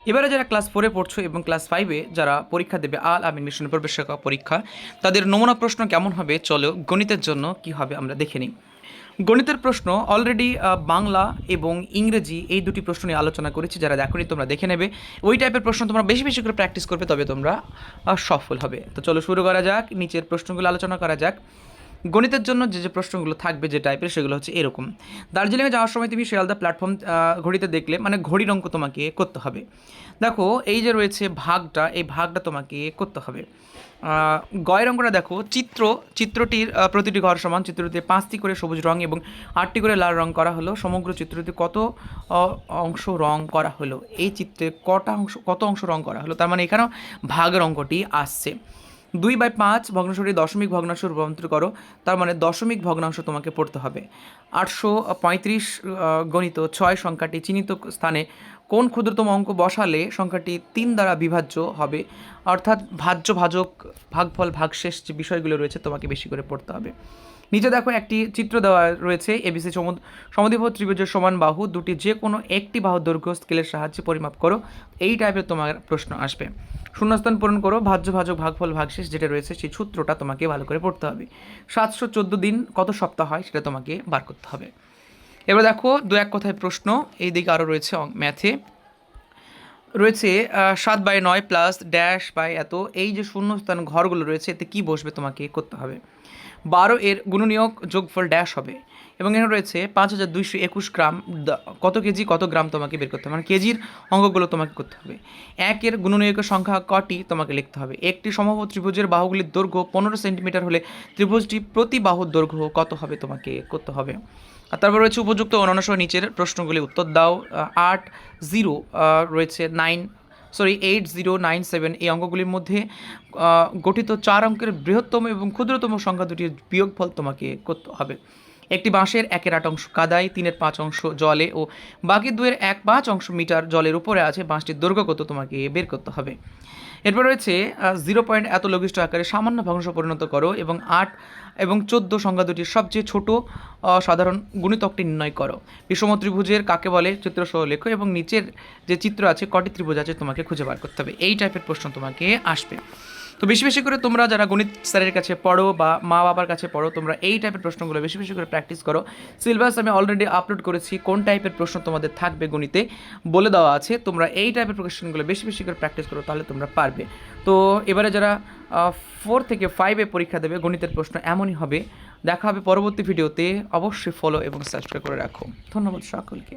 এবারে যারা ক্লাস 4-এ পড়ছো এবং ক্লাস 5-এ যারা পরীক্ষা দেবে আল আমিন মিশন প্রবেশিকা পরীক্ষা, তাদের নমুনা প্রশ্ন কেমন হবে চলো গণিতের জন্য কি হবে আমরা দেখে নিই। গণিতের প্রশ্ন অলরেডি বাংলা এবং ইংরেজি এই দুটি প্রশ্ন নিয়ে আলোচনা করেছি, যারা দেখোনি তোমরা দেখে নেবে। ওই টাইপের প্রশ্ন তোমরা বেশি বেশি করে প্র্যাকটিস করবে, তবে তোমরা সফল হবে। তো চলো শুরু করা যাক, নিচের প্রশ্নগুলো আলোচনা করা যাক। গণিতের জন্য যে যে প্রশ্নগুলো থাকবে যে টাইপের, সেগুলো হচ্ছে এরকম। দার্জিলিংয়ে যাওয়ার সময় তুমি শিয়ালদা প্ল্যাটফর্ম ঘড়িতে দেখলে, মানে ঘড়ির অঙ্ক তোমাকে করতে হবে। দেখো এই যে রয়েছে ভাগটা, এই ভাগটা তোমাকে করতে হবে। গয়ের অঙ্কটা দেখো, চিত্রটির প্রতিটি ঘর সমান, চিত্রটিতে 5টি করে সবুজ রং এবং 8টি করে লাল রং করা হলো। সমগ্র চিত্রটিতে কত অংশ রং করা হলো? এই চিত্রে কত অংশ রং করা হলো? তার মানে এখানেও ভাগের অঙ্কটি আসছে। 2/5 ভগ্নাংশটি দশমিক ভগ্নাংশ রূপান্তর করো, তার মানে দশমিক ভগ্নাংশ তোমাকে পড়তে হবে। 835 গণিত 6 সংখ্যাটি চিহ্নিত স্থানে কোন ক্ষুদ্রতম অঙ্ক বসালে সংখ্যাটি 3 দ্বারা বিভাজ্য হবে? অর্থাৎ ভাজ্য, ভাজক, ভাগফল, ভাগশেষ যে বিষয়গুলো রয়েছে তোমাকে বেশি করে পড়তে হবে। নিচে দেখো একটি চিত্র দেওয়া রয়েছে, এবিসি সমদ্বিবাহু ত্রিভুজের সমান বাহু দুটি যে কোনো একটি বাহুর দৈর্ঘ্য স্কেলের সাহায্যে পরিমাপ করো। এই টাইপের তোমার প্রশ্ন আসবে। শূন্যস্থান পূরণ করো, ভাজ্য, ভাজক, ভাগফল, ভাগশেষ যেটা রয়েছে সেই সূত্রটা তোমাকে ভালো করে পড়তে হবে। 714 দিন কত সপ্তাহ হয় সেটা তোমাকে বার করতে হবে। এবার দেখো দু এক কথায় প্রশ্ন, এই দিকে আরও রয়েছে ম্যাথে রয়েছে 7/9 প্লাস ড্যাশ বাই এত, এই যে শূন্যস্থান ঘরগুলো রয়েছে এতে কী বসবে তোমাকে করতে হবে। 12 এর গুণনীয়ক যোগফল ড্যাশ হবে, এবং এখানে রয়েছে 5221 গ্রাম, কত কেজি কত গ্রাম তোমাকে বের করতে হবে, মানে কেজির অঙ্কগুলো তোমাকে করতে হবে। 1 এর গুণনীয়কের সংখ্যা কটি তোমাকে লিখতে হবে। একটি সমবাহু ত্রিভুজের বাহুগুলির দৈর্ঘ্য 15 সেন্টিমিটার হলে ত্রিভুজটি প্রতি বাহুর দৈর্ঘ্য কত হবে তোমাকে করতে হবে। আর তারপর রয়েছে উপযুক্ত অন্যান্য সহ নিচের প্রশ্নগুলি উত্তর দাও। 80 রয়েছে 8097 এই অঙ্কগুলির মধ্যে গঠিত 4 অঙ্কের বৃহত্তম এবং ক্ষুদ্রতম সংখ্যা দুটির বিয়োগফল তোমাকে করতে হবে। একটি বাঁশের 1/8 অংশ কাদায়, 3/5 অংশ জলে ও বাকি 2/1/5 অংশ মিটার জলের উপরে আছে, বাঁশটির দৈর্ঘ্য কত তোমাকে বের করতে হবে। এরপর রয়েছে 0 পয়েন্ট এত লঘিষ্ঠ আকারে সামান্য ভগ্নাংশ পরিণত করো, এবং 8 এবং 14 সংখ্যা দুটির সবচেয়ে ছোট সাধারণ গুণিতকটি নির্ণয় করো। বিষম ত্রিভুজের কাকে বলে চিত্রসহ লেখো, এবং নিচের যে চিত্র আছে কটি ত্রিভুজ আছে তোমাকে খুঁজে বার করতে হবে। এই টাইপের প্রশ্ন তোমাকে আসবে। তো বেশি বেশি করে তোমরা যারা গণিত স্যারের কাছে পড়ো বা মা বাবার কাছে পড়ো, তোমরা এই টাইপের প্রশ্নগুলো বেশি বেশি করে প্র্যাকটিস করো। সিলেবাস আমি অলরেডি আপলোড করেছি, কোন টাইপের প্রশ্ন তোমাদের থাকবে গণিতে বলে দেওয়া আছে। তোমরা এই টাইপের প্রশ্নগুলো বেশি বেশি করে প্র্যাকটিস করো, তাহলে তোমরা পারবে। তো এবারে যারা 4 থেকে 5-এ পরীক্ষা দেবে, গণিতের প্রশ্ন এমনই হবে। দেখা হবে পরবর্তী ভিডিওতে। অবশ্যই ফলো এবং সাবস্ক্রাইব করে রাখো। ধন্যবাদ সকলকে।